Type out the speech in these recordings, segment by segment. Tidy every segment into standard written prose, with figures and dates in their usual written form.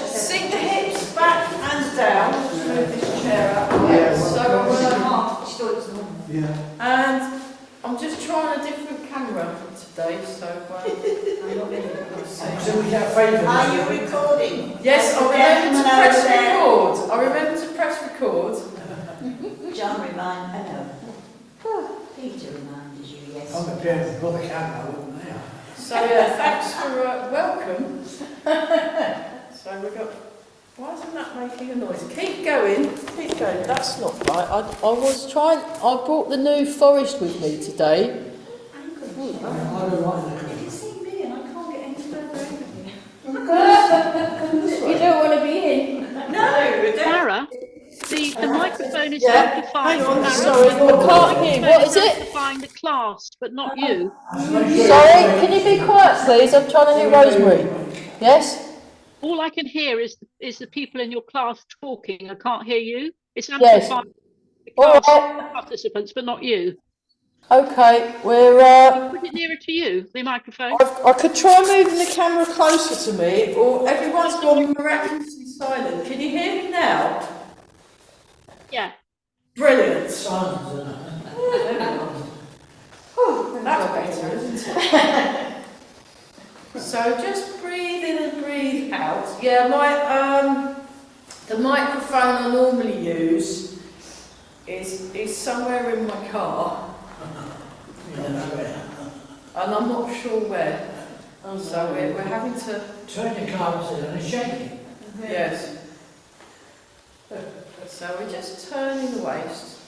Sink the hips back and down. Move this chair up. And I'm just trying a different camera today, so I'm not in. Are you recording? Yes, I remember to press record. I remember to press record. John reminded, Peter reminded you, yes. I'm prepared to pull the camera, wouldn't I? So yeah, thanks for welcome. So we've got. Why isn't that making a noise? Keep going, keep going. That's not right. I was trying. I brought the New Forest with me today. You can see me and I can't get any further over here. You don't want to be in. No, Sarah, the microphone is Yeah. amplifying. Hang on, Sarah. sorry, I can't hear. What is it? Amplifying the class, but not you. Sorry, can you be quiet, please? I'm trying to hear Rosemary. Yes? All I can hear is the people in your class talking. I can't hear you. It's Yes. amplifying the All class right. participants, but not you. Okay, we're. Put it nearer to you, the microphone. I could try moving the camera closer to me, or everyone's gone miraculously silent. Can you hear me now? Yeah. Brilliant. Silence, Oh, that's better, isn't it? So just breathe in and breathe out. Yeah, the microphone I normally use is somewhere in my car, and I'm not sure where. So we're having to turn your car upside down and shake it. yes. So we're just turning the waist.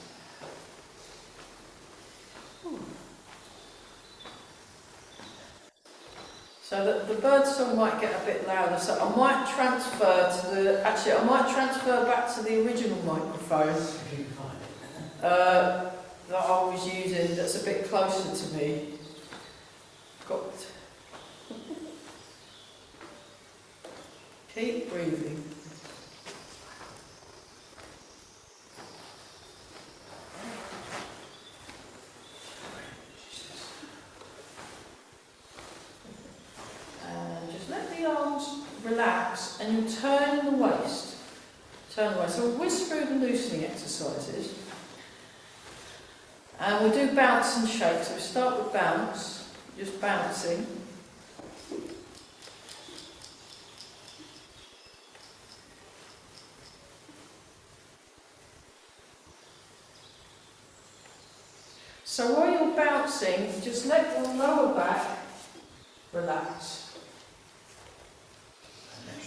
So that the bird song might get a bit louder. So I might transfer back to the original microphone If you can find it. that I was using. That's a bit closer to me. Keep breathing. Relax and you turn the waist. Turn the waist. So we'll whisk through the loosening exercises. And we'll do bounce and shake. So we start with bounce, just bouncing. So while you're bouncing, just let your lower back relax.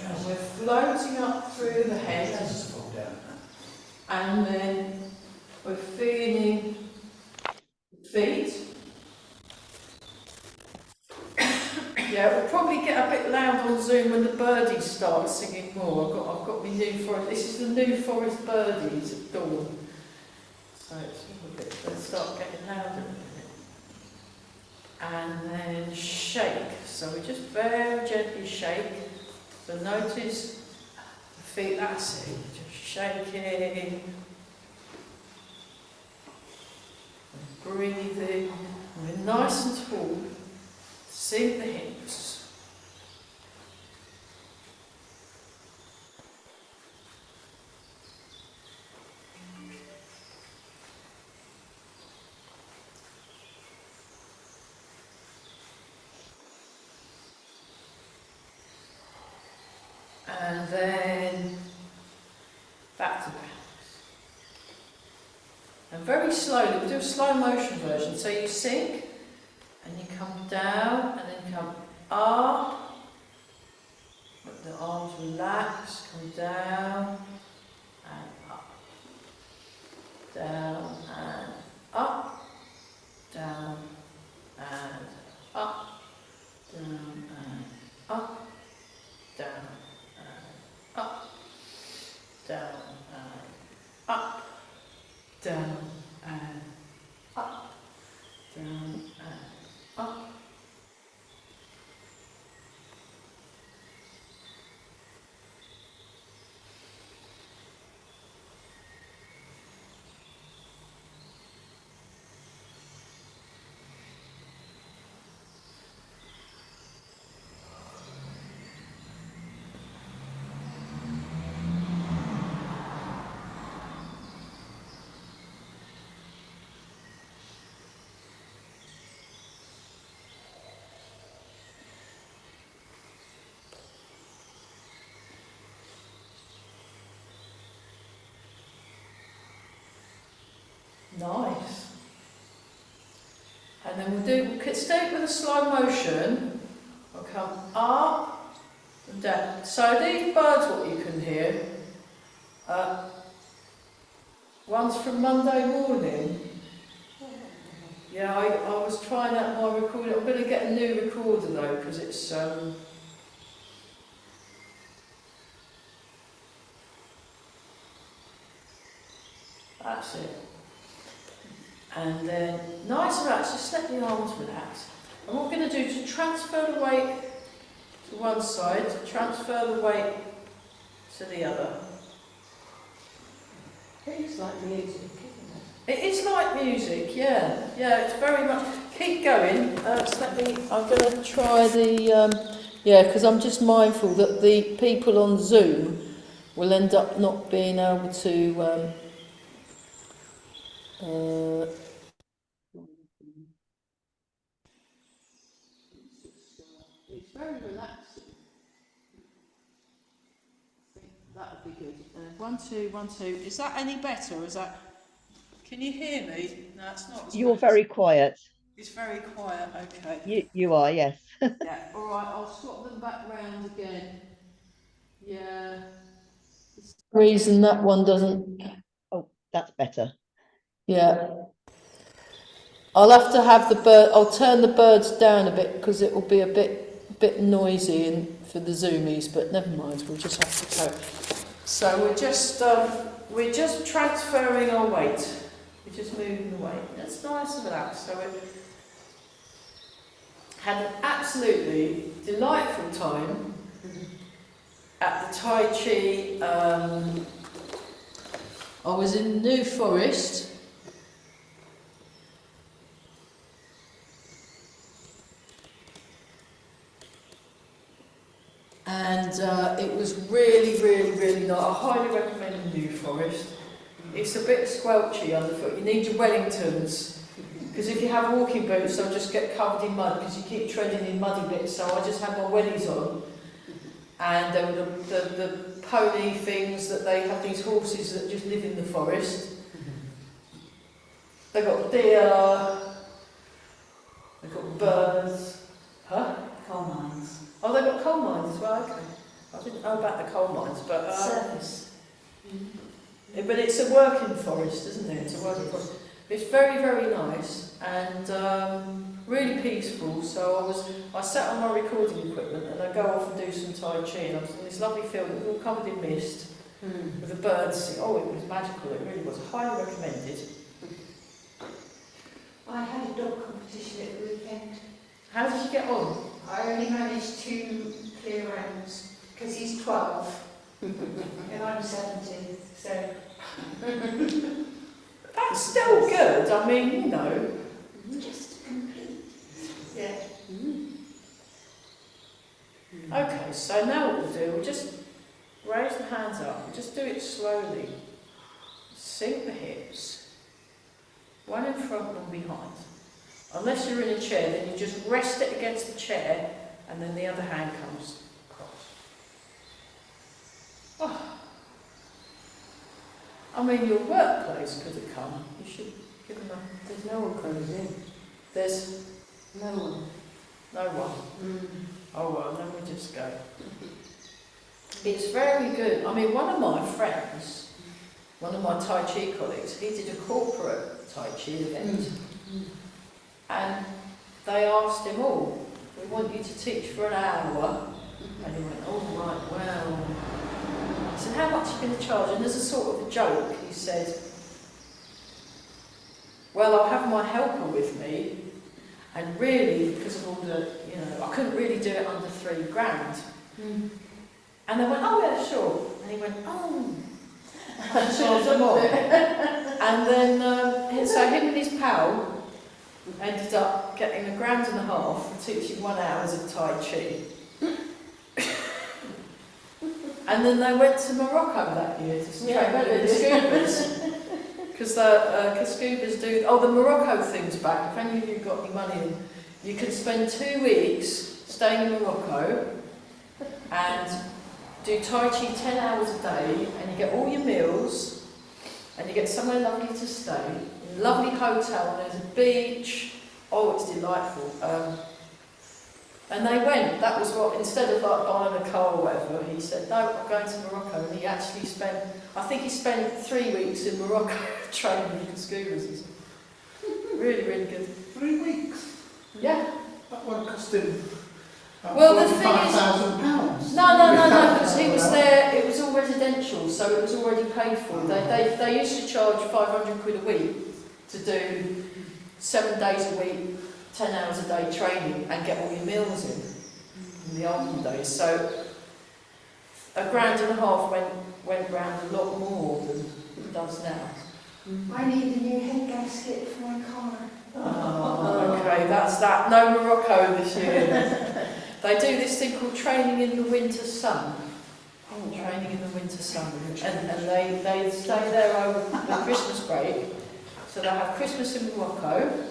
And we're floating up through the head, and then we're feeling the feet. Yeah, we'll probably get a bit loud on Zoom when the birdies start singing more. I've got my New Forest. This is the New Forest birdies at dawn. So it's a bit. They'll start getting louder in a minute. And then shake. So we just very gently shake. So notice the feet, that's it, just shaking, and breathing, and we're nice and tall, sink the hips. And then back to bounce. And very slowly, we'll do a slow motion version. So you sink, and you come down, and then come up. Let the arms relax, come down, and up. Down, and up. Down, and up. Down, and up. Down. Up, down, and up, down, and up, down, and up. Nice. And then we'll stay with a slow motion. We'll come up and down. So these birds, what you can hear, one's from Monday morning. Yeah, I was trying out my recorder. I'm going to get a new recorder though, because it's that's it. And then nice and relaxed, just let the arms relax. And what we're going to do to transfer the weight to one side, transfer the weight to the other. It is like music, isn't it? It is like music, yeah. Yeah, it's very much. Keep going. I'm going to try the. Because I'm just mindful that the people on Zoom will end up not being able to. It's very relaxing. I think that would be good. 1, 2, 1, 2. Is that any better? Is that? Can you hear me? No, it's not. You're very quiet. It's very quiet. Okay. You are, yes. Yeah. All right. I'll swap them back round again. Yeah. Reason that one doesn't. Oh, that's better. Yeah. I'll have to have the bird. I'll turn the birds down a bit because it will be a bit noisy for the zoomies. But never mind. We'll just have to go. So we're just transferring our weight. We're just moving the weight. That's nice and relaxed. So we had an absolutely delightful time at the Tai Chi. I was in New Forest. And it was really, really, really nice. I highly recommend New Forest. It's a bit squelchy underfoot. You need your Wellingtons. Because if you have walking boots, they'll just get covered in mud because you keep treading in muddy bits. So I just had my wellies on. And there were the pony things that they have, these horses that just live in the forest. They've got deer. They've got birds. Huh? Coal mines. Oh, they've got coal mines as well, okay. I didn't know about the coal mines, but... Surface. But it's a working forest, isn't it? It's a working forest. It's very, very nice and really peaceful. So I sat on my recording equipment and I go off and do some Tai Chi, and I was in this lovely field that was all covered in mist with the birds singing. Oh, it was magical, it really was. Highly recommended. I had a dog competition at the weekend. How did you get on? I only managed 2 clear rounds because he's 12 and I'm 17. So That's still good. I mean, you know. just complete. Yeah. Okay, so now what we'll do, we'll just raise the hands up. We'll just do it slowly. Sink the hips. One in front, one behind. Unless you're in a chair, then you just rest it against the chair and then the other hand comes across. Oh. I mean, your workplace could have come. You should give them a... There's no one comes in. There's No one. no one. Oh well, then we'll just go. It's very good. I mean, one of my friends, one of my Tai Chi colleagues, he did a corporate Tai Chi event. And they asked him, oh, we want you to teach for an hour. And he went, oh right, well. I said, how much are you going to charge? And as a sort of a joke, he said, well, I'll have my helper with me. And really, because of all the, you know, I couldn't really do it under £3,000. And they went, oh yeah, sure. And he went, oh. And charged them more. And then, so him and his pal ended up getting £1,500 for teaching 1 hour of Tai Chi. And then they went to Morocco that year to train with the scoobers. Because scoobers do... Oh, the Morocco thing's back. If any of you got any money in, you could spend 2 weeks staying in Morocco and do Tai Chi 10 hours a day, and you get all your meals, and you get somewhere lovely to stay, you lovely hotel, and there's a beach. Oh, it's delightful. And they went. That was what, instead of like buying a car or whatever, he said, no, I'm going to Morocco. And he actually spent, I think he spent 3 weeks in Morocco training with scooters and stuff. Really, really good. 3 weeks? Yeah. That one cost him Well, the thing is, £45,000. no, because he was there, it was all residential, so it was already paid for. They used to charge 500 quid a week to do 7 days a week, 10 hours a day training and get all your meals in the olden days. So £1,500 went round a lot more than it does now. I need a new head gasket for my car. Oh, okay, that's that. No Morocco this year. They do this thing called training in the winter sun. Training in the winter sun. And they stay there over the Christmas break. So they have Christmas in Morocco.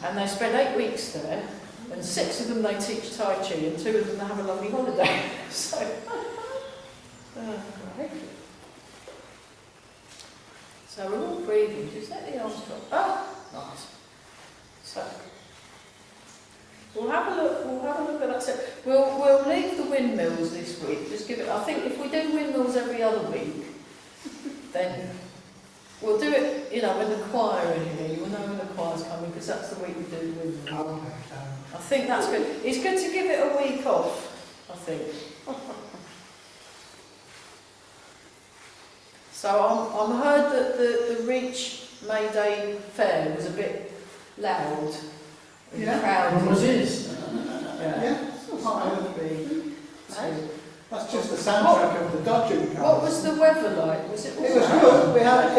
And they spend 8 weeks there. And 6 of them they teach Tai Chi, and 2 of them they have a lovely holiday. So, great. So we're all breathing. Just let the arms drop. Oh, nice. So we'll have a look. We'll have a look at that. So we'll leave the windmills this week. Just give it. I think if we do windmills every other week, then we'll do it. You know, when the choir are here, you will know when the choir's coming because that's the week we do the windmills. I think that's good. It's good to give it a week off. I think. So I'm heard that the Reach May Day fair was a bit loud. Yeah. Crowded. What was his? Yeah. Might be. That's just the soundtrack of the dodging car. What was the weather like? Was it? It was good. We had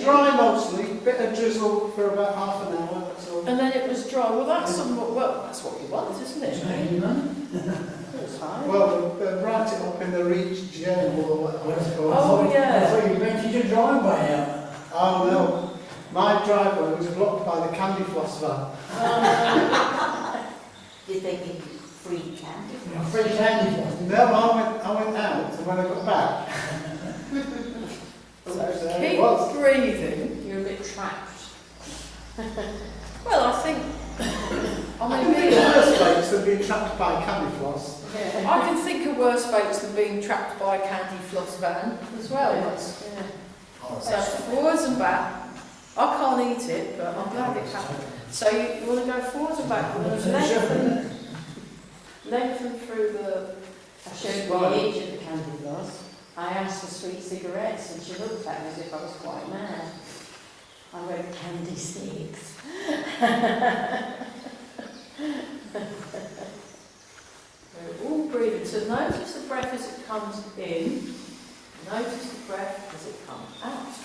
dry mostly, bit of drizzle for about half an hour. That's all. And then it was dry. Well, that's that's what you want, isn't it? It was fine. Well, they write it up in the Reach Journal or whatever it's called. Oh, yeah. I thought you rented your driveway out. Oh no, my driveway was blocked by the candy floss van. Did they give you free candy? Free candy floss. No, I went out, and when I got back, So it was. keep breathing. You're a bit trapped. Well, I think. I can think of worse fates than being trapped by candy floss. I can think of worse fates than being trapped by a candy floss van as well. So forwards and back. I can't eat it, but I'm glad it happened. So you want to go forwards and backwards, lengthen through the. I showed the age of the candy floss. I asked for sweet cigarettes and she looked at me as if I was quite mad. I wrote candy sticks. We're all breathing. So notice the breath as it comes in. Notice the breath as it comes out.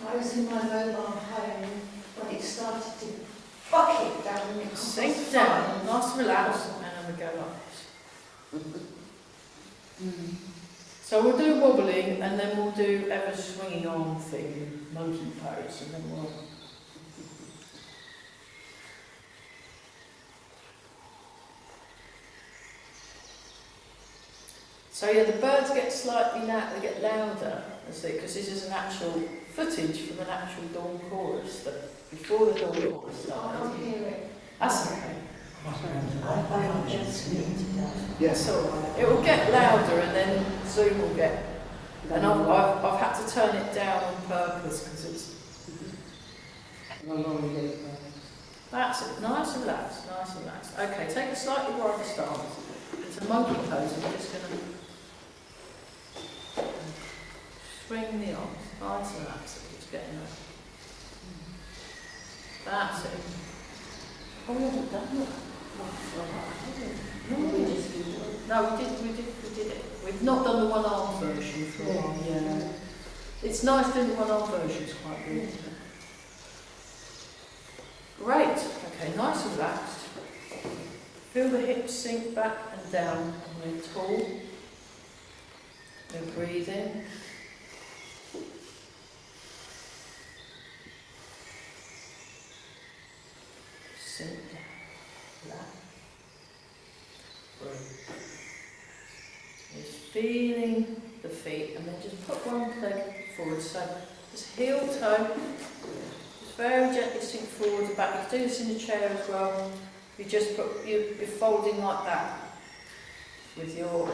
I was in my mobile home when it started to bucket down the Sink down, nice and relax, and then we go like this. So we'll do wobbling, and then we'll do ever swinging arm thing, monkey pose, and then we'll. So yeah, the birds get slightly they get louder, because this is an actual footage from an actual dawn chorus that before the dawn chorus I started. can't hear it. That's okay. I can't just need to die. Yes. It's all right. It will get louder, and then Zoom will get. And I've had to turn it down on purpose because it's. That's it. Nice and relaxed. Nice and relaxed. Okay, take a slightly wider stance. It's a monkey pose. I'm just going to swing the arms. Nice and relaxed. It's getting there. That's it. Oh, we haven't done that. No, we did it. We've not done the one arm version for a while. Yeah. It's nice doing the one arm version, it's quite good. Great. Okay, nice and relaxed. Feel the hips sink back and down. And we're tall. We're breathing. Sink down. Relax. Breathe. Is feeling the feet, and then just put one leg forward. So just heel toe, just very gently sink forward and back. You can do this in the chair as well. You just put, you're folding like that with your,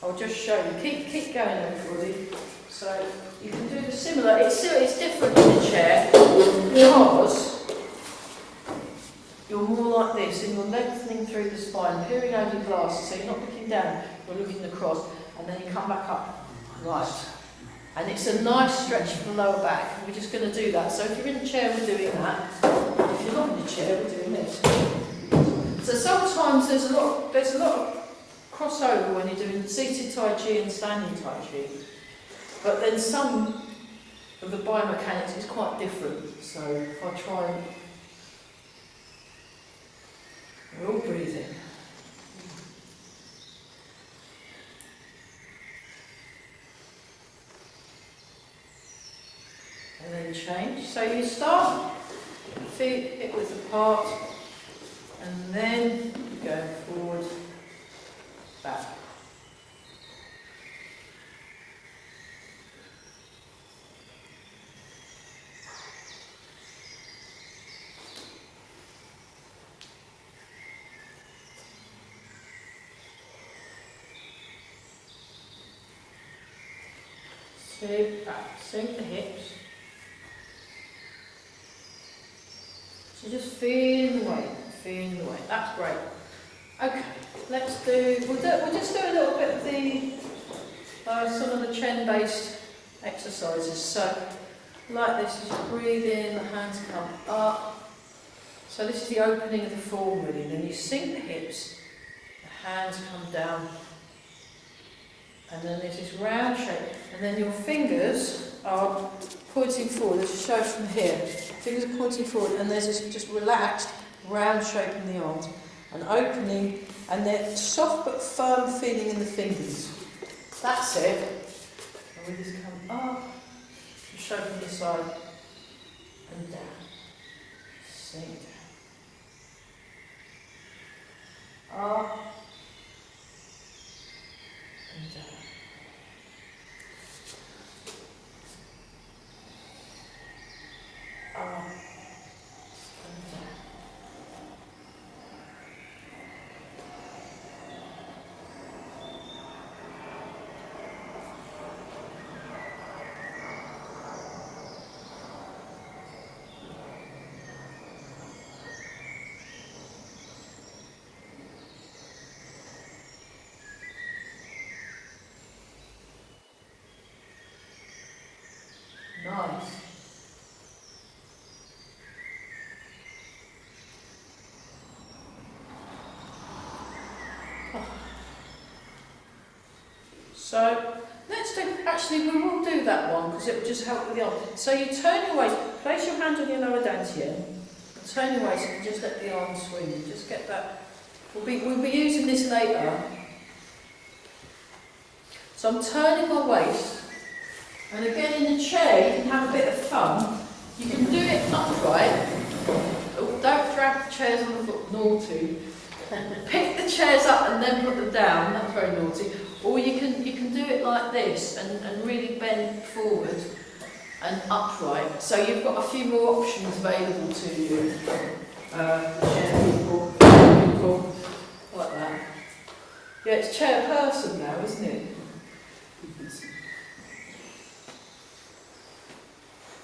I'll just show you. Keep going, everybody. So you can do the similar. It's different in the chair because you're more like this, and you're lengthening through the spine, peering over your glasses, so you're not looking down, you're looking across, and then you come back up. Right. And it's a nice stretch for the lower back. We're just going to do that. So if you're in the chair, we're doing that. If you're not in the chair, we're doing this. So sometimes there's a lot of crossover when you're doing seated Tai Chi and standing Tai Chi. But then some of the biomechanics is quite different. So if I try and... We're all breathing. And then change. So you start, feet hip width apart, and then you go forward, back. Sink back, sink the hips. So just feeling the weight, that's great. Okay, we'll just do a little bit of the, some of the Chen based exercises. So, like this, you just breathe in, the hands come up. So this is the opening of the form really, then you sink the hips, the hands come down. And then there's this round shape, and then your fingers are pointing forward. Let's show from here. Fingers are pointing forward, and there's this just relaxed, round shape in the arms, and opening, and then soft but firm feeling in the fingers. That's it. And we just come up, show from the side, and down. Sink down. Up. And down. Up and down. Nice. So let's do, actually we will do that one because it will just help with the arm. So you turn your waist, place your hand on your lower dantian, and turn your waist and just let the arm swing. Just get that. We'll be using this later. So I'm turning my waist, and again in the chair you can have a bit of fun. You can do it upright. Oh, don't drag the chairs on the floor, naughty. Pick the chairs up and then put them down, that's very naughty. Or you can do it like this and really bend forward and upright. So you've got a few more options available to you. Chair people, like that. Yeah, it's chairperson now, isn't it?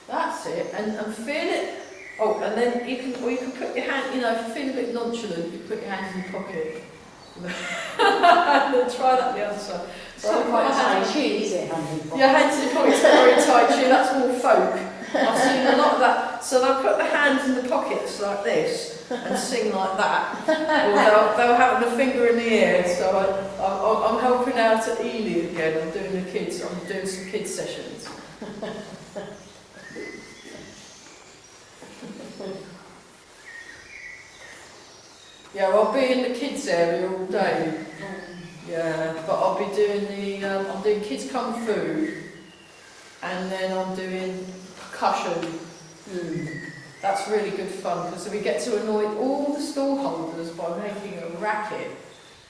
That's it, and feel it. Oh, and then you can put your hand, you know, if you feel a bit nonchalant, you put your hand in your pocket. And then try that the other side. It's not quite Tai Chi, is it, handy? Your hands in your pockets are very Tai Chi, that's more folk. I've seen a lot of that. So they'll put the hands in the pockets like this and sing like that. Or they'll have the finger in the ear. So I'm helping out at Ely again. I'm doing some kids sessions. Yeah, well, I'll be in the kids area all day. Yeah, but I'll be doing I'm doing kids kung fu, and then I'm doing percussion. That's really good fun because we get to annoy all the stall holders by making a racket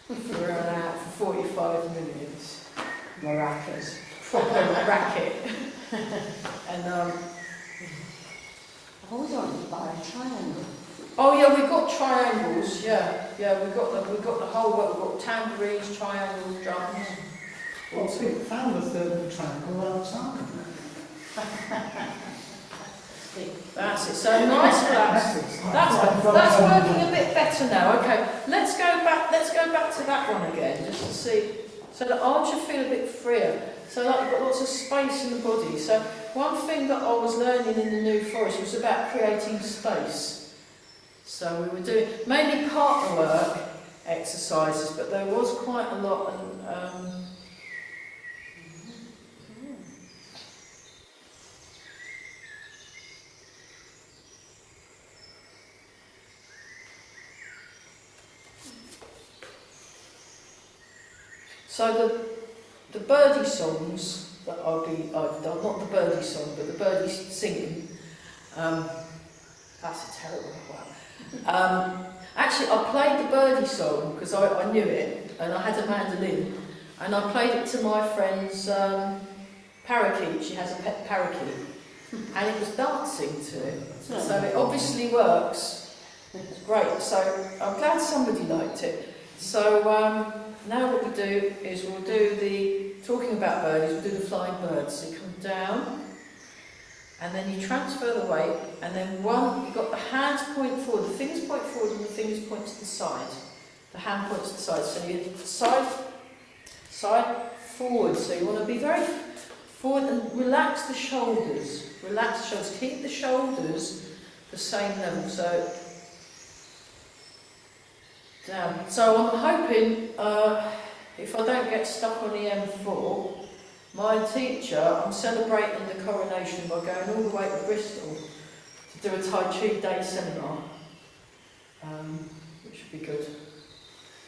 for 45 minutes. Maracas. proper racket. And I've always wanted to buy a triangle. oh yeah, we've got triangles. Yeah, we've got the whole. We've got tambourines, triangles, drums. Well, see, found the third triangle outside. That's it. So nice relax. That's working a bit better now. Okay, let's go back. Let's go back to that one again, just to see. So the arms should feel a bit freer. So like you've got lots of space in the body. So one thing that I was learning in the New Forest was about creating space. So we were doing mainly partner work exercises, but there was quite a lot. So the birdie songs that I've done, not the birdie song, but the birdie singing. That's a terrible one. Actually, I played the birdie song because I knew it, and I had a mandolin, and I played it to my friend's parakeet. She has a pet parakeet, and it was dancing to it. So it obviously works. It's great. So I'm glad somebody liked it. So now what we do is we'll do talking about birdies, we'll do the flying birds. So you come down, and then you transfer the weight, and then you've got the hands point forward, the fingers point forward, and the fingers point to the side. The hand points to the side. So you side, forward. So you want to be very forward and relax the shoulders. Relax the shoulders. Keep the shoulders the same level. So down. So I'm hoping, if I don't get stuck on the M4, my teacher, I'm celebrating the coronation by going all the way to Bristol to do a Tai Chi Day seminar, which would be good.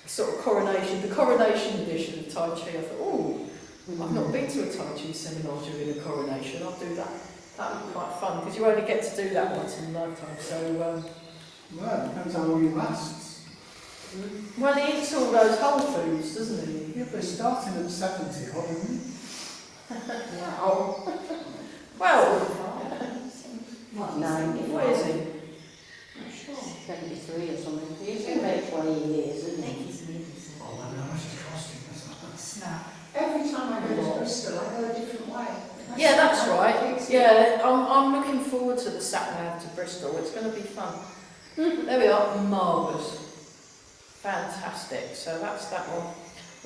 Sort of coronation, the coronation edition of Tai Chi. I thought, oh, I've not been to a Tai Chi seminar during a coronation. I'll do that. That would be quite fun because you only get to do that once in a lifetime. So, well, it depends how long it lasts. well, he eats all those whole foods, doesn't he? Yeah, but starting at 70, what do you mean? Wow. Well, What, 90? what is he? 73 or something. He's going to make 20 years, isn't he? Oh, I know how much it's costing. Now, every time I go to Bristol, I go a different way. Yeah, that's right. Yeah, I'm looking forward to the sat nav to Bristol. It's going to be fun. There we are. Marvellous. Fantastic. So that's that one.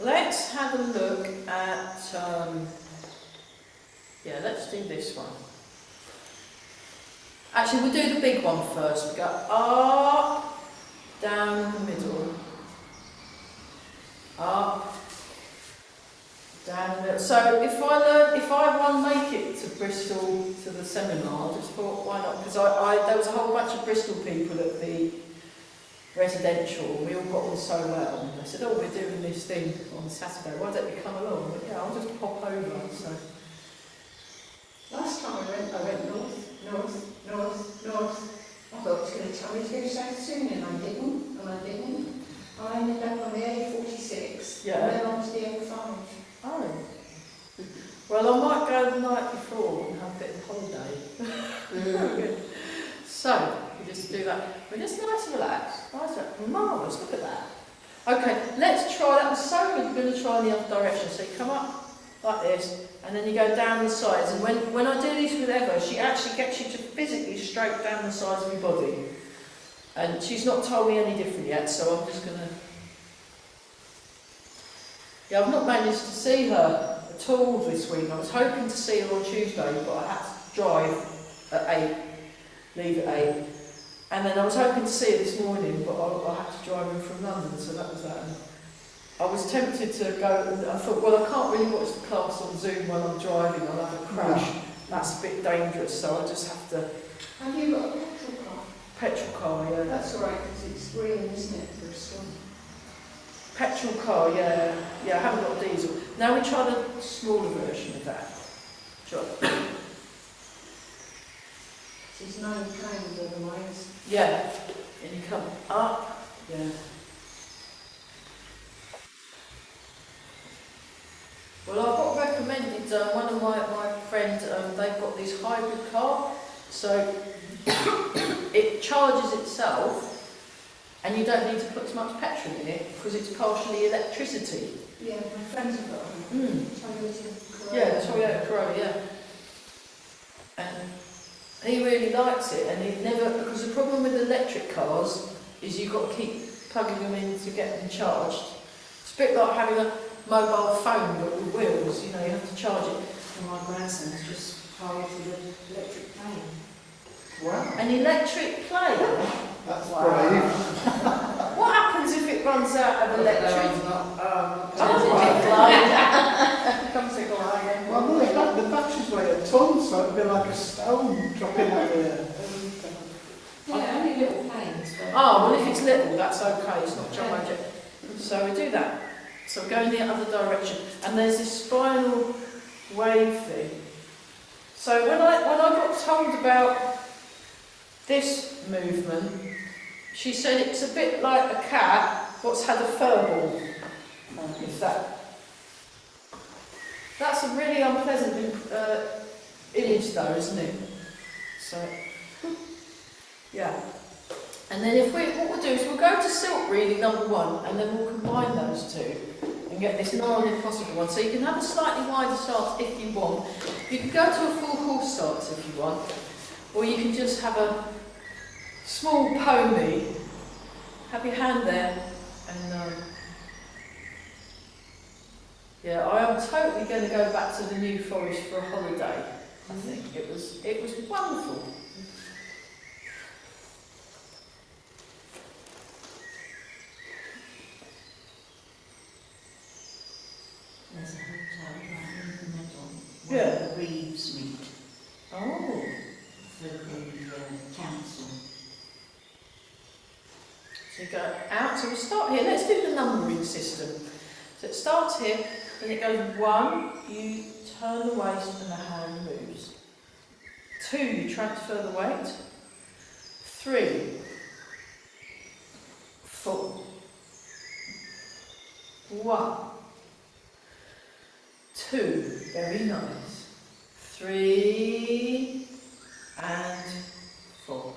Let's have a look at, yeah, let's do this one. Actually, we'll do the big one first. We go up, down the middle, up, down the middle. So if I want to make it to Bristol to the seminar, I just thought, why not? Because there was a whole bunch of Bristol people at the residential, we all got on so well, and they said, oh, we're doing this thing on Saturday, why don't you come along? But yeah, I'll just pop over. So Last time I went north. I thought it was going to tell me to go south soon, and I didn't. I ended up on the A46, Yeah. and then on to the A5. oh, well, I might go the night before and have a bit of holiday. So we just do that. We're just nice and relaxed. Nice and marvellous. Look at that. Okay, let's try. That was so good. We're going to try in the other direction. So you come up like this, and then you go down the sides. And when I do this with Eva, she actually gets you to physically stroke down the sides of your body. And she's not told me any different yet, so I'm just going to... Yeah, I've not managed to see her at all this week. I was hoping to see her on Tuesday, but I had to drive at 8, leave at 8. And then I was hoping to see her this morning, but I had to drive in from London, so that was that. And I was tempted to go, and I thought, well, I can't really watch the class on Zoom while I'm driving, I'll have a crash. That's a bit dangerous, so I just have to... Have you got a petrol car? Petrol car, yeah. That's all right, because it's green, isn't it, Bristol? Petrol car, yeah. Yeah, I haven't got a diesel. Now we try the smaller version of that. Sure. She's 9 pounds otherwise. Yeah. And you come up. Yeah. Well, I've got recommended, one of my friends, they've got this hybrid car, so it charges itself and you don't need to put as much petrol in it because it's partially electricity. Yeah, my friends have got one. Toyota Corolla. Yeah, Toyota Corolla, yeah. And he really likes it, and he never, because the problem with electric cars is you've got to keep plugging them in to get them charged. It's a bit like having a mobile phone but with wheels, you know, you have to charge it. And my grandson's just piloted an electric plane. Wow, An electric plane? that's Wow. brave. What happens if it runs out of electric? Comes a glide. Well, no, the batteries weigh a ton, so it'd be like a stone dropping out there. Yeah, only little planes. But Oh, well if it's little, that's okay, it's not gigantic. So we do that. So we go in the other direction. And there's this spinal wave thing. So when I got told about this movement, she said it's a bit like a cat what's had a fur ball. If that's a really unpleasant image though, isn't it? So, yeah. And then what we'll do is we'll go to silk reading number 1 and then we'll combine those two and get this non impossible one. So you can have a slightly wider stance if you want. You can go to a full horse stance if you want, or you can just have a small pony. Have your hand there and yeah, I am totally going to go back to the New Forest for a holiday. I think it was wonderful. there's a hotel right in the middle Yeah. where the Reeves meet Oh. for the council. So you go out. So we start here. Let's do the numbering system. So it starts here, and it goes 1, you turn the waist and the hand moves. 2, you transfer the weight. 3, 4, 1, 2, very nice. 3 and 4.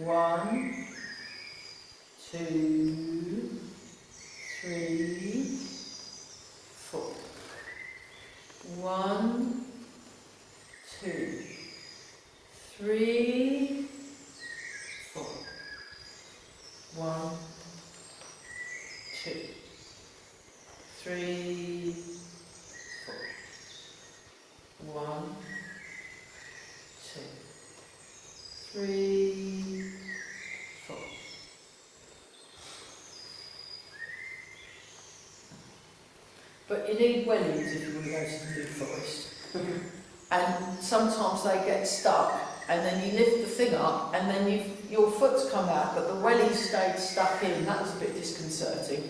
1, 2, 3, 4. 1, 2, 3, 4. 1, 2, 3, 4. 1, 2, 3, 4. But you need wellies if you want to go to the New Forest. And sometimes they get stuck, and then you lift the thing up, and then your foot's come out, but the wellies stayed stuck in. That was a bit disconcerting.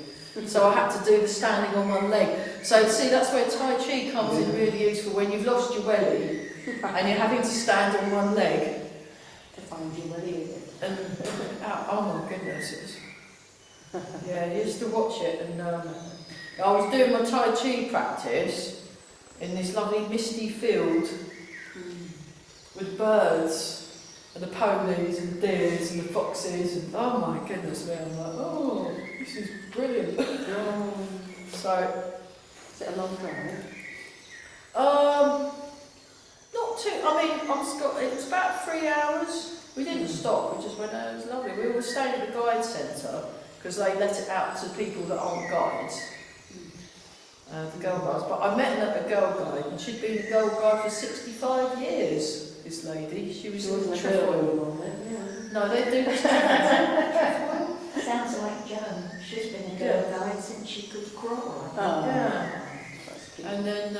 So I had to do the standing on one leg. So see, that's where Tai Chi comes in really useful, when you've lost your welly, and you're having to stand on one leg. To find your way with it. And oh my goodness, it was, yeah, I used to watch it, and I was doing my Tai Chi practice in this lovely misty field with birds and the ponies and the deers and the foxes, and oh my goodness me, I'm like, oh, this is brilliant. So, Is it a long drive? not too, I mean, it was about 3 hours. We didn't stop, we just went out, it was lovely. We were staying at the guide centre because they let it out to people that aren't guides. The girl guides. But I met a girl guide, and she'd been a girl guide for 65 years, this lady. She was in the trefoil. No, they do this trefoil. Sounds like Joan. She's been a girl guide since she could crawl. Yeah. That's cute. And then,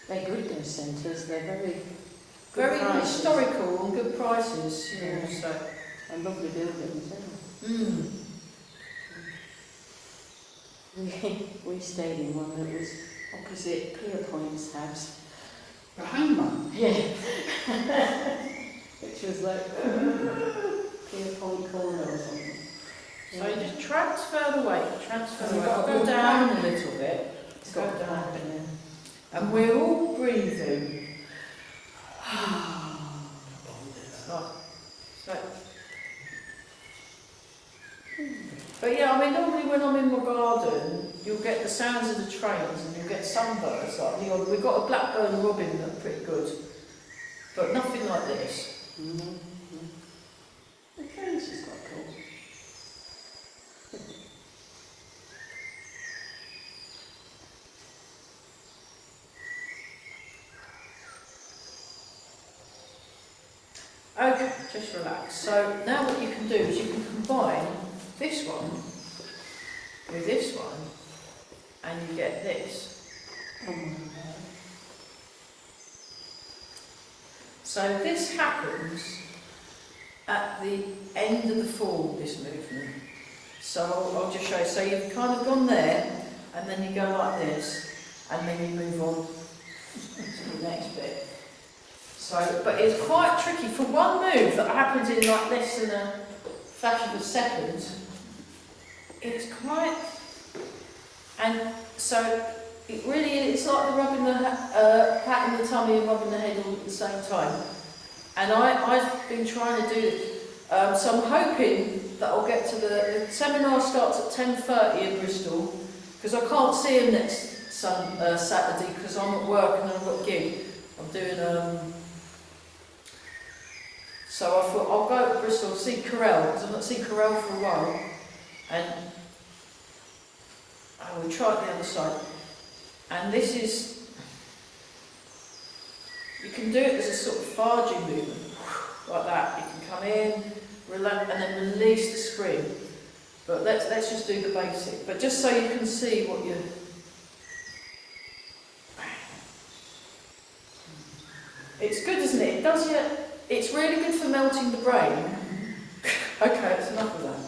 They're good, those centres. They're very good very prices. historical and good prices, you know, Yeah. so. And lovely buildings, Mm. We stayed in one that was opposite Pierpoint's house. A hangman? Yeah. Which was like Pierpoint Corner or something. So you just transfer the weight, transfer the weight. got Go good down a little bit. It's Go got down. yeah. And we're all breathing. So, but yeah, I mean, normally when I'm in my garden, you'll get the sounds of the trains and you'll get some birds like the odd. We've got a blackbird and robin that are pretty good, but nothing like this. Okay, this is quite cool. Okay, just relax. So now what you can do is you can combine this one with this one, and you get this. Oh my God. So this happens at the end of the fall, this movement. So I'll just show you. So you've kind of gone there, and then you go like this, and then you move on to the next bit. So, but it's quite tricky. For one move that happens in like less than a fraction of a second, it's quite, and so it really is, it's like the rubbing the, patting the tummy and rubbing the head all at the same time. And I've been trying to do it, so I'm hoping that I'll get to the seminar starts at 10:30 in Bristol, because I can't see him next Saturday because I'm at work and I've got a gig. I'm doing, so I thought I'll go to Bristol and see Carell, because I've not seen Carell for a while, and I will try it the other side. And this is, you can do it as a sort of farging movement, like that. You can come in, relax, and then release the spring. But let's just do the basic. But just so you can see what you're. It's good, isn't it? It does you. It's really good for melting the brain. Okay, that's enough of that.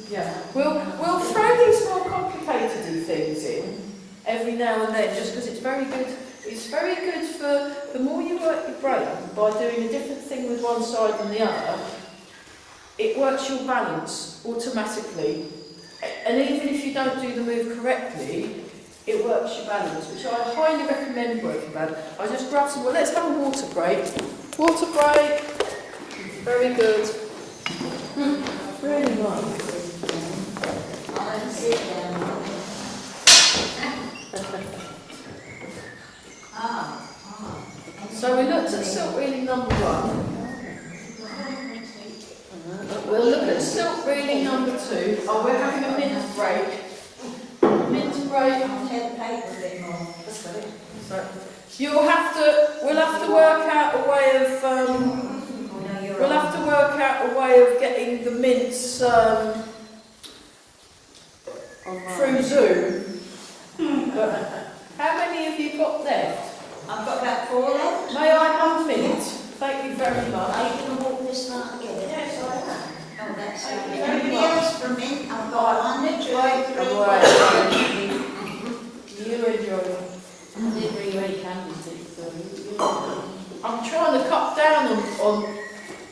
Yeah, we'll throw these more complicated things in every now and then, just because it's very good. It's very good for the more you work your brain by doing a different thing with one side than the other. It works your balance automatically, and even if you don't do the move correctly, it works your balance, which I highly recommend working balance. I just grab some. Well, let's have a water break. Water break. Very good. Really nice. I'll sit down. So we looked at silk reeling number 1. We'll look at silk reeling number 2. Oh, we're having a mint break. Mint break. I'll tear the paper a bit more. That's got it. So we'll have to work out a way of, we'll have to work out a way of getting the mints through Zoom. But how many have you got left? I've got about 4 left. May I have a mint? Thank you very much. Are you going to walk this far together? Yes, I am. Oh, that's Thank you right. very Anybody much. else for me? I've got 1, 2, 3. You enjoy. I did really very candlesticks, so I'm trying to cut down on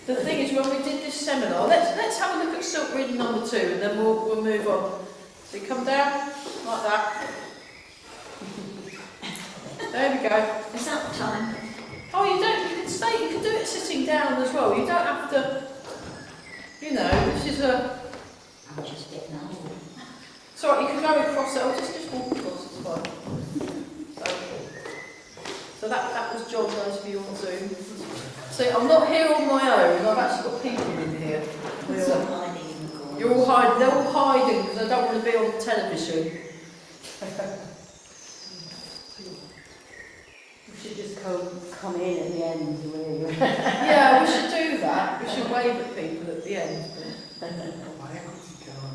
the thing is when we did this seminar. Let's have a look at silk reading number 2, and then we'll move on. So you come down like that. There we go. Is that time? Oh, you can stay. You can do it sitting down as well. You don't have to. You know, this is a. I'm just getting old. It's alright. You can go across it. I'll just walk across. It's fine. So that was John. Those of you on Zoom. See, I'm not here on my own. I've actually got people in here. It's all hiding in the corner. You're all hiding. They're all hiding because I don't want to be on television. We should just come in at the end where Yeah, we should do that. We should wave at people at the end. My equity card.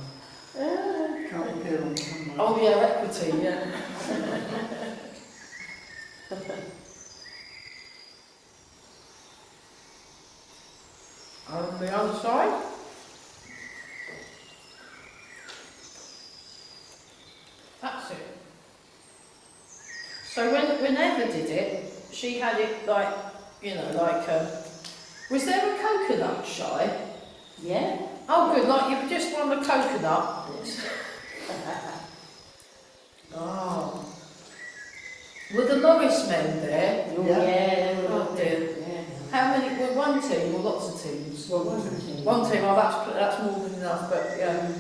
Can't appear on camera. Oh yeah, equity, yeah. On the other side. That's it. So when Eva did it, she had it like, you know, like, was there a coconut shy? Yeah. Oh, good, like you've just won the coconut. Oh. Were the Norris men there? Oh, Yeah. yeah, they were Oh lovely. dear. Yeah. How many, were one team or lots of teams? Well, wasn't it? One team, oh that's more than enough, but yeah.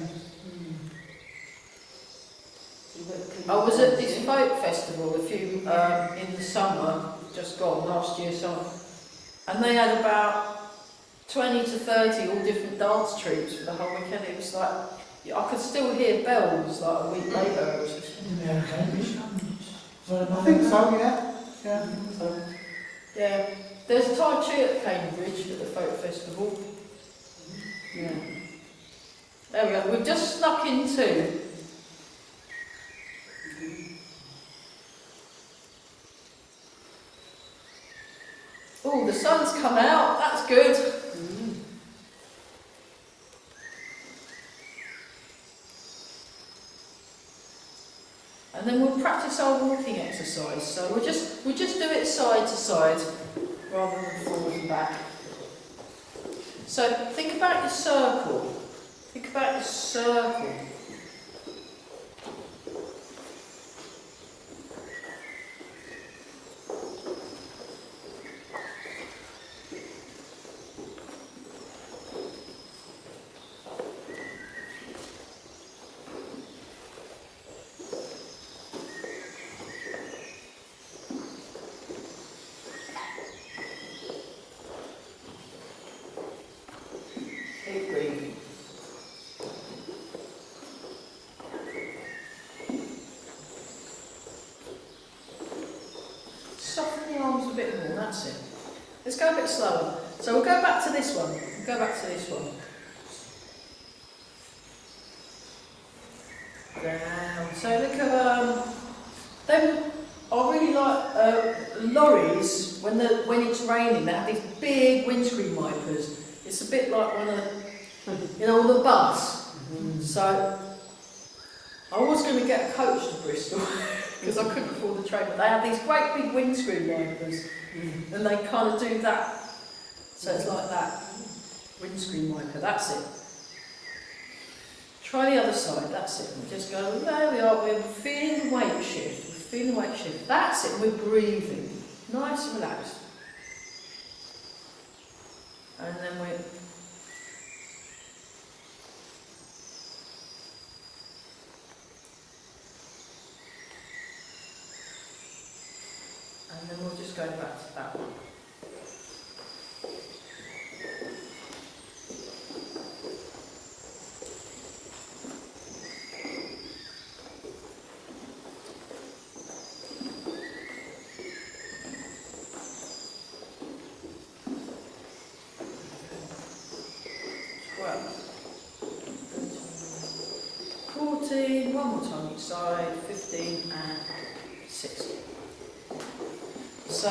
I was at this folk festival in the summer, just gone, last year summer, and they had about 20 to 30 all different dance troupes for the whole weekend. It was like, I could still hear bells like a week later. It was just, I think so, yeah. Yeah, I think so. yeah. There's Tai Chi at Cambridge at the folk festival. Yeah. There we go, we've just snuck into. Oh, the sun's come out, that's good. And then we'll practice our walking exercise. So we'll just do it side to side rather than forward and back. So think about your circle. Think about your circle. Keep breathing. Soften the arms a bit more, that's it. Let's go a bit slower. So we'll go back to this one. We'll go back to this one. Down. So look at them. I really like lorries when it's raining. They have these big windscreen wipers. It's a bit like on the bus. So I was going to get a coach to Bristol because I couldn't afford the train, but they have these great big windscreen wipers, and they kind of do that. So it's like that windscreen wiper. That's it. Try the other side. That's it. We just go. There we are. We're feeling the weight shift. We're feeling the weight shift. That's it. We're breathing. Nice and relaxed. And then we. And then we'll just go back to that one. One more time each side, 15 and 16. So,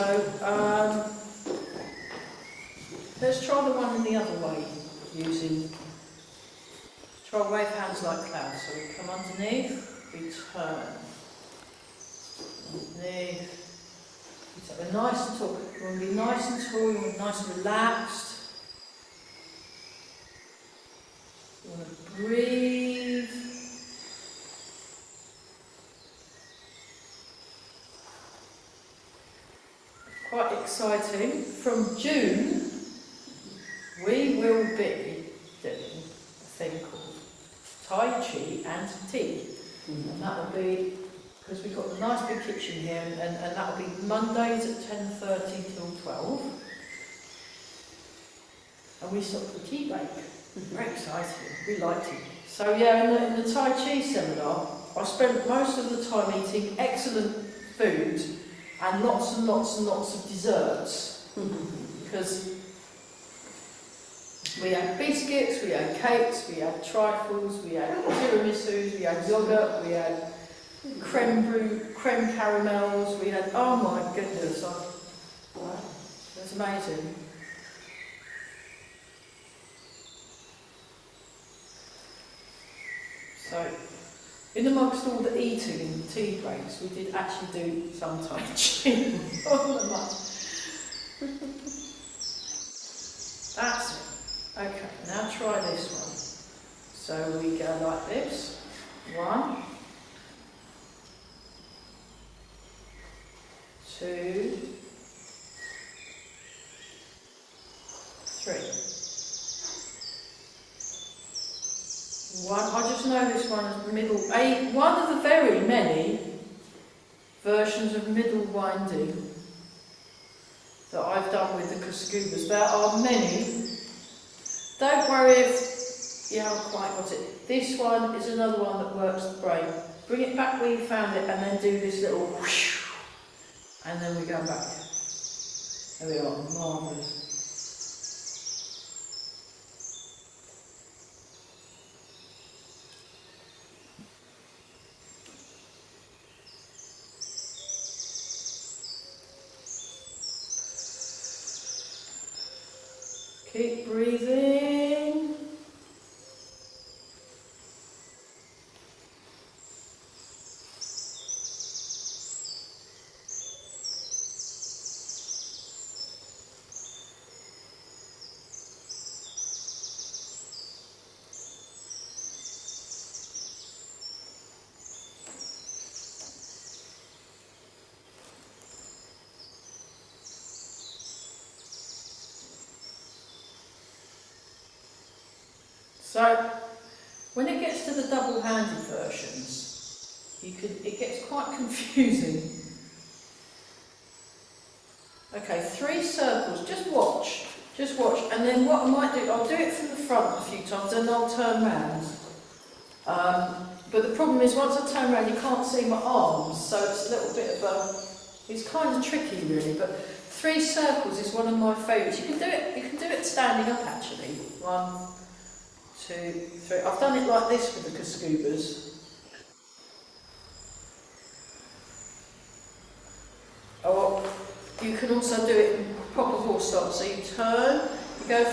let's try the one in the other way, try wave hands like clouds. So we come underneath, we turn. Underneath. So we're nice and tall. You want to be nice and tall, you want to be nice and relaxed. You want to breathe. Quite exciting. From June, we will be doing a thing called Tai Chi and Tea. And that will be, because we've got a nice big kitchen here, and that will be Mondays at 10:30 till 12. And we stop for tea break. Very exciting. We like tea. So yeah, in the Tai Chi seminar, I spent most of the time eating excellent food and lots and lots and lots of desserts. Because we had biscuits, we had cakes, we had trifles, we had tiramisus, we had yogurt, we had creme caramels, we had, oh my goodness, that's amazing. So, in amongst all the eating and tea breaks, we did actually do some Tai Chi. Not that much. That's it. Okay, now try this one. So we go like this. 1, 2, 3. One, I just know this one as middle, one of the very many versions of middle winding that I've done with the Kascubas. There are many. Don't worry if you haven't quite got it. This one is another one that works the brain. Bring it back where you found it and then do this little whoosh, and then we go back. There we are, marvellous. Keep breathing. So, when it gets to the double-handed versions, it gets quite confusing. Okay, 3 circles, just watch, and then what I might do, I'll do it from the front a few times, and I'll turn round. But the problem is, once I turn around, you can't see my arms, so it's a little bit of it's kind of tricky really, but 3 circles is one of my favourites. You can do it standing up actually. 1, 2, 3. I've done it like this with the Kascubas. Or you can also do it in proper horse stance. So you turn, you go,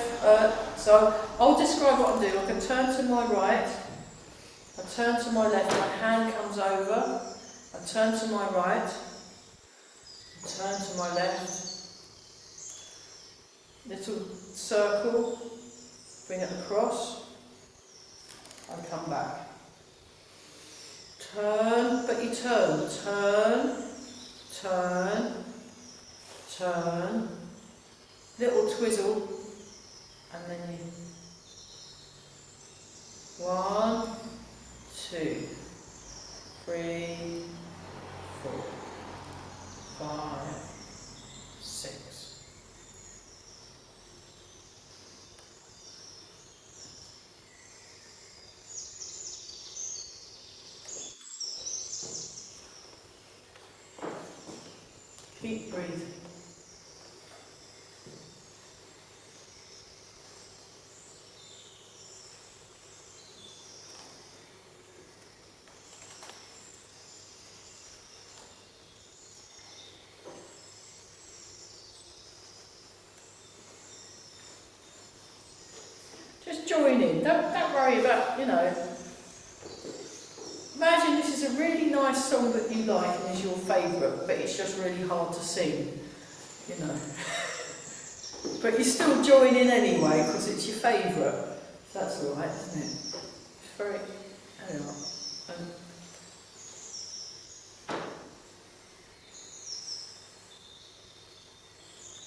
so I'll describe what I'm doing. I can turn to my right, I turn to my left, my hand comes over, I turn to my right, I turn to my left, little circle, bring it across, and come back. Turn, but you turn, turn, little twizzle, and then you 1, 2, 3, 4, 5, 6. Keep breathing. Just join in. Don't worry about, imagine this is a really nice song that you like and is your favourite, but it's just really hard to sing, But you still join in anyway because it's your favourite. So that's all right, isn't it? It's very, there we are.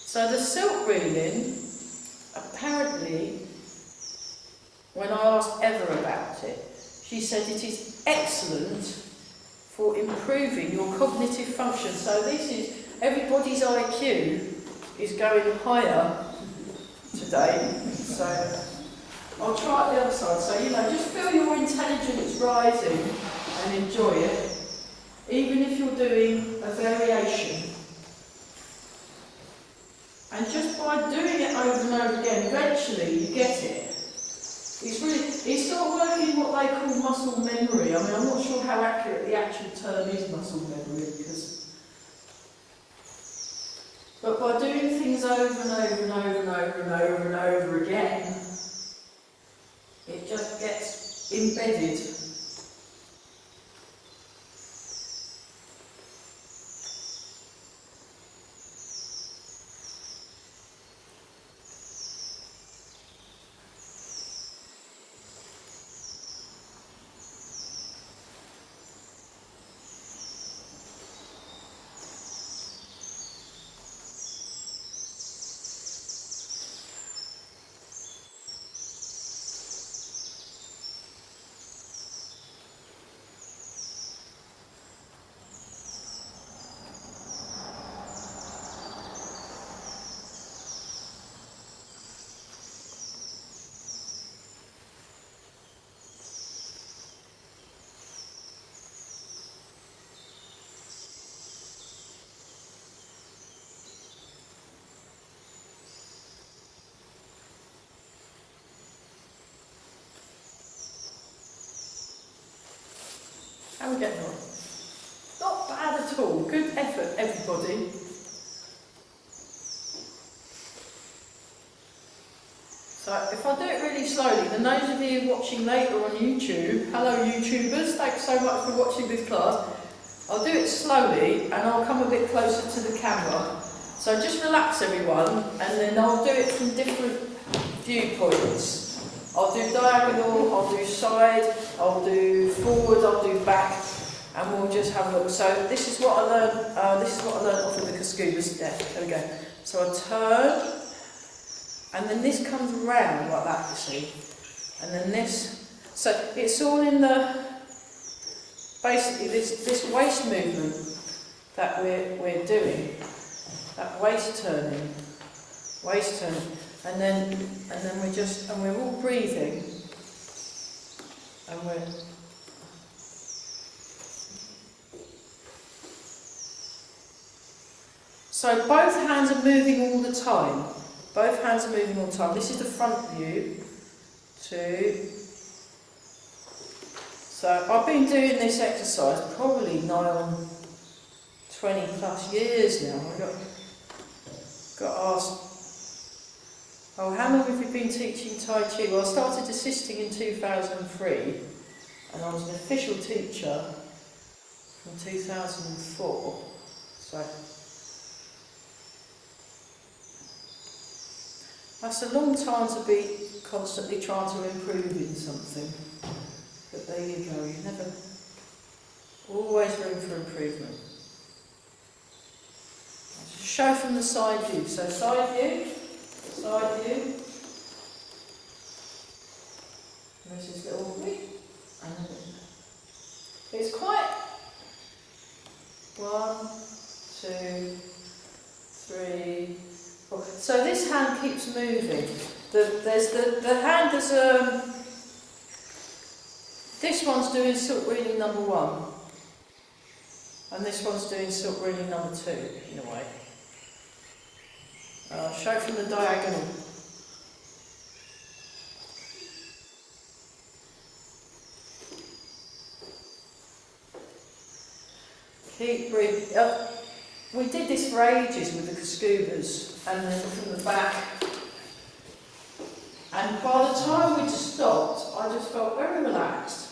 So the silk reeling, apparently, when I asked Eva about it, she said it is excellent for improving your cognitive function. So this is, everybody's IQ is going higher today. So I'll try it the other side. So, just feel your intelligence rising and enjoy it, even if you're doing a variation. And just by doing it over and over again, eventually you get it. It's sort of working what they call muscle memory. I mean, I'm not sure how accurate the actual term is, muscle memory, but by doing things over and over and over and over and over and over again, it just gets embedded. getting on? Not bad at all. Good effort, everybody. So if I do it really slowly, then those of you watching later on YouTube, hello YouTubers, thanks so much for watching this class. I'll do it slowly and I'll come a bit closer to the camera. So just relax everyone, and then I'll do it from different viewpoints. I'll do diagonal, I'll do side, I'll do forward, I'll do back, and we'll just have a look. So this is what I learned. Off of the Kascubas. Yeah, there we go. So I turn, and then this comes round like that, you see, and then this. So it's all in the basically this waist movement that we're doing. That waist turning, and then we're all breathing, and we're. So both hands are moving all the time. Both hands are moving all the time. This is the front view. 2. So I've been doing this exercise probably nigh on 20 plus years now. I got asked, oh, how long have you been teaching Tai Chi? Well, I started assisting in 2003, and I was an official teacher from 2004. So that's a long time to be constantly trying to improve in something. But there you go, you never, always room for improvement. Show from the side view. So side view, and this is little wee, and it's quite 1, 2, 3, 4. So this hand keeps moving. The hand is this one's doing silk reading number 1, and this one's doing silk reading number 2 in a way. Show from the diagonal. Keep breathing. We did this for ages with the Kascubas, and then from the back. And by the time we stopped, I just felt very relaxed.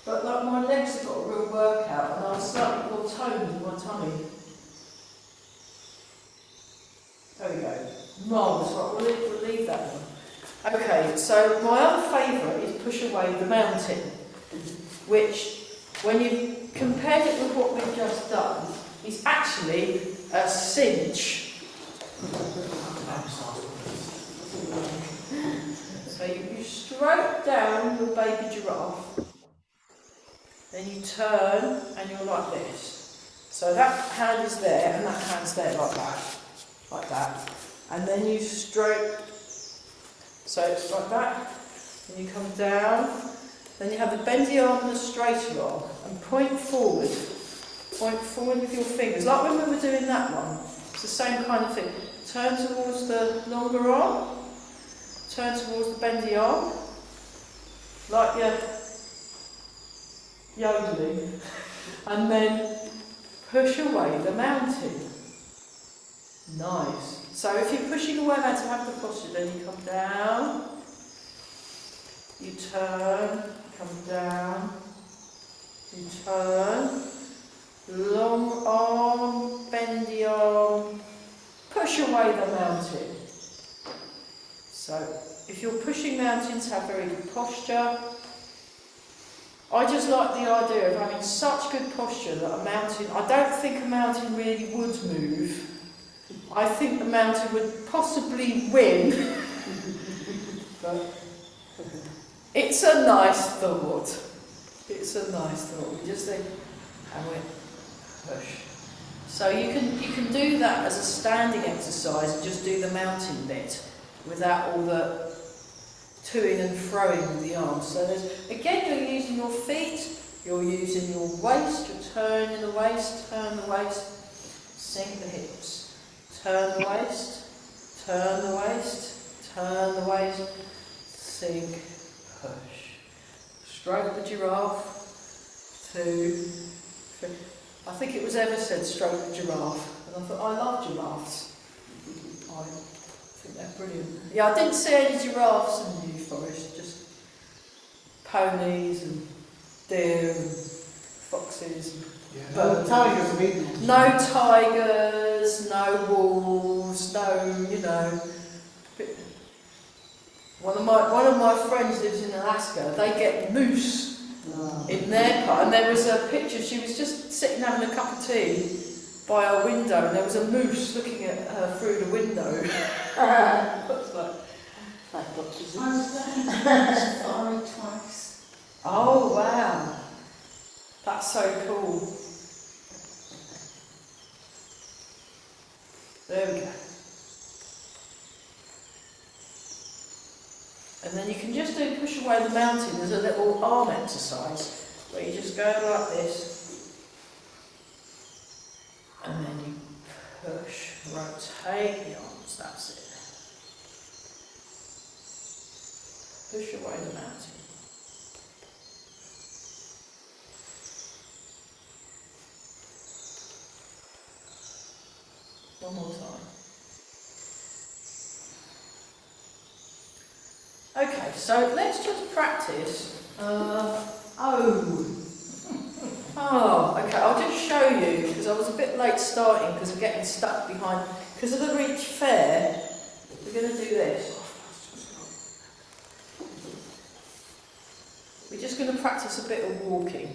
But like my legs have got a real workout, and I was slightly more toned in my tummy. There we go. Marvellous. Right, we'll leave that one. Okay, so my other favourite is Push Away the Mountain, which, when you compared it with what we've just done, is actually a cinch. So you stroke down your baby giraffe, then you turn and you're like this. So that hand is there and that hand's there like that. And then you stroke, so it's like that, and you come down, then you have the bendy arm and the straighter arm, and point forward with your fingers, like when we were doing that one. It's the same kind of thing. Turn towards the longer arm, turn towards the bendy arm, like you're yodeling, and then push away the mountain. Nice. So if you're pushing away that to have the posture, then you come down, you turn, come down, you turn, long arm, bendy arm, push away the mountain. So if you're pushing mountains, have very good posture. I just like the idea of having such good posture that a mountain, I don't think a mountain really would move. I think the mountain would possibly win, but it's a nice thought. It's a nice thought. We just think, and we push. So you can do that as a standing exercise and just do the mountain bit without all the toing and froing with the arms. So again, you're using your feet, you're using your waist, you're turning the waist, turn the waist, sink the hips. Turn the waist, turn the waist, turn the waist, sink, push. Stroke the giraffe, 2, I think it was ever said stroke giraffe, and I thought, I love giraffes. I think they're brilliant. Yeah, I didn't see any giraffes in the New Forest, just ponies and deer and foxes. Yeah, no, the tigers have eaten them. No tigers, no wolves, no, you know. One of my friends lives in Alaska. They get moose in their part, and there was a picture. She was just sitting having a cup of tea by her window, and there was a moose looking at her through the window. Looks like Dr. Zeus. I was there safari twice. Oh wow, that's so cool. There we go. And then you can just do push away the mountain. There's a little arm exercise where you just go like this. And then you push, rotate the arms, that's it. Push away the mountain. One more time. Okay, so let's just practice. Okay, I'll just show you, because I was a bit late starting because of getting stuck behind. Because of the Reach Fair, we're going to do this. We're just going to practice a bit of walking.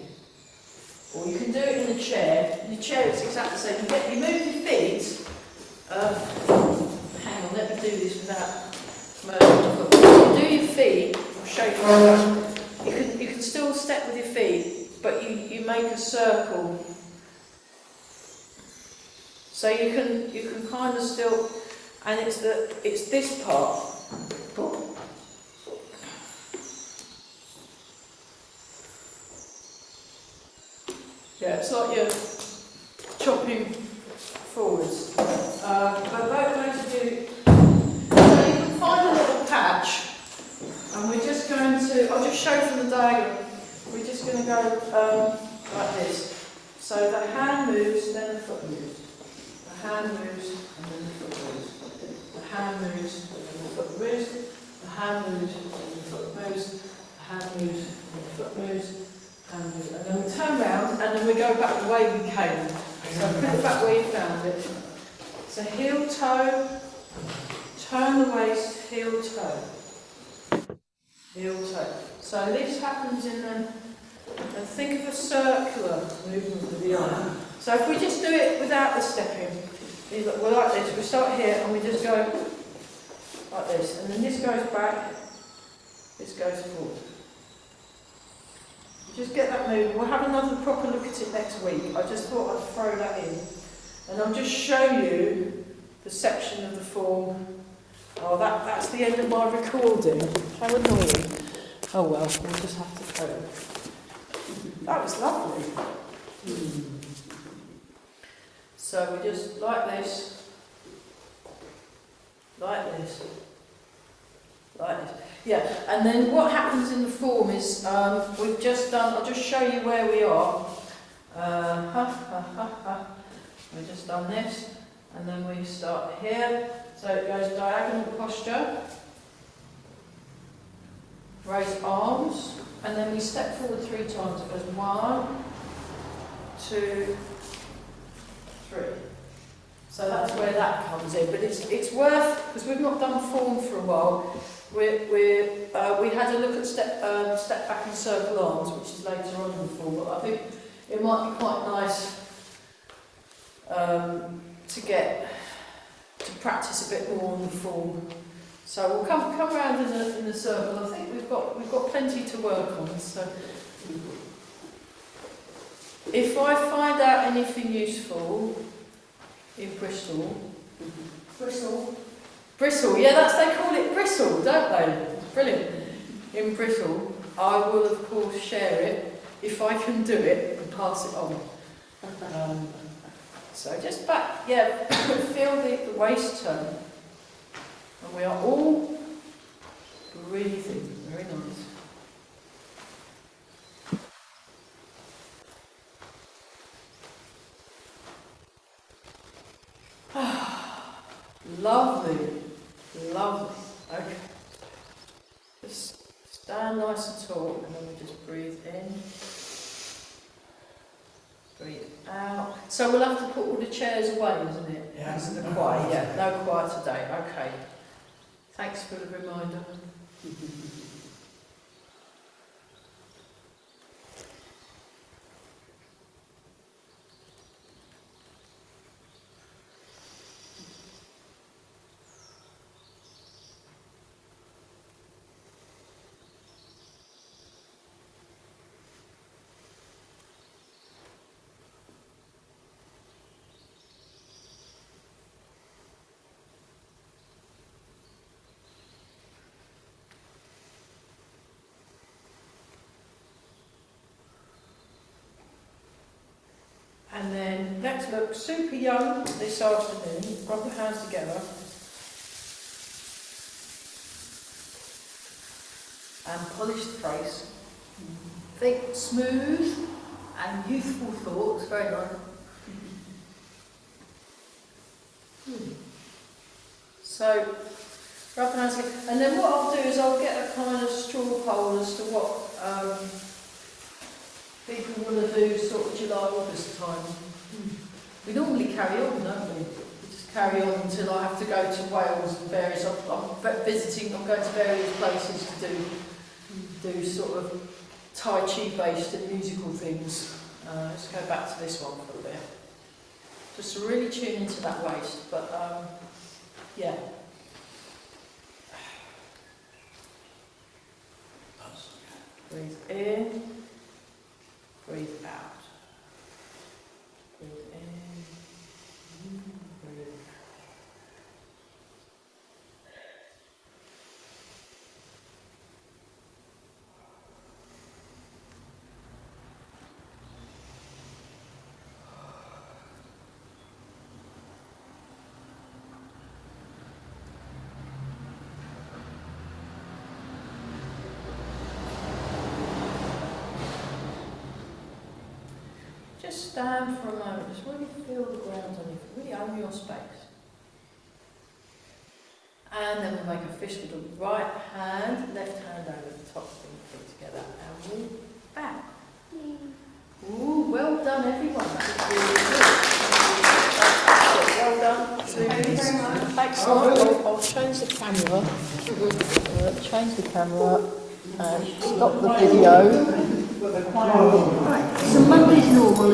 Or you can do it in a chair. In the chair it's exactly the same. You move your feet. Hang on, let me do this without merging. Do your feet, I'll show you how. You can still step with your feet, but you make a circle. So you can kind of still, and it's this part. Yeah, it's like you're chopping forwards. But those of you, so you can find a little patch. And we're just going to, I'll just show from the diagram, we're just going to go like this. So the hand moves, then the foot moves. The hand moves, and then the foot moves. The hand moves, and then the foot moves. The hand moves, and then the foot moves. The hand moves, and then the foot moves. Hand moves. And then we turn round, and then we go back the way we came. So put it back where you found it. So heel, toe, turn the waist, heel, toe. Heel, toe. So this happens in and think of a circular movement with the arm. So if we just do it without the stepping, we're like this, we start here and we just go like this, and then this goes back, this goes forward. Just get that moving. We'll have another proper look at it next week. I just thought I'd throw that in. And I'll just show you the section of the form. Oh, that's the end of my recording. How annoying. Oh well, we'll just have to throw it. That was lovely. So we just like this, like this, like this. Yeah, and then what happens in the form is we've just done, I'll just show you where we are. We've just done this, and then we start here. So it goes diagonal posture, raise arms, and then we step forward 3 times. It goes 1, 2, 3. So that's where that comes in. But it's worth, because we've not done form for a while. We had a look at step back and circle arms, which is later on in the form. But I think it might be quite nice to practice a bit more on the form. So we'll come round in a circle. I think we've got plenty to work on. So if I find out anything useful in Bristol, yeah, they call it bristle, don't they? Brilliant. In Bristol, I will of course share it if I can do it and pass it on. So just back, yeah, feel the waist turn. And we are all breathing. Very nice. Lovely. Lovely. Okay. Just stand nice and tall, and then we just breathe in. Breathe out. So we'll have to put all the chairs away, isn't it? Yeah. Because of the quiet. Yeah, no quiet today. Okay. Thanks for the reminder. And then let's look super young this afternoon. Rub your hands together. And polish the face. Think smooth and youthful thoughts. Very nice. So, rub your hands together. And then what I'll do is I'll get a kind of straw poll as to what people want to do sort of July, August time. We normally carry on, don't we? We just carry on until I have to go to Wales and various, I'm visiting, I'm going to various places to do sort of Tai Chi based and musical things. Let's go back to this one for a bit. Just to really tune into that waist, but yeah. Breathe in. Breathe out. Breathe in. Breathe out. Just stand for a moment, just really feel the ground on you, really own your space. And then we'll make a fist with the right hand, left hand over the top of the feet together, and walk back. Ooh, well done everyone, that was really good. Well done. Thank you very much. Thanks a lot. I'll change the camera. Change the camera and stop the video. Right, so Monday's normal.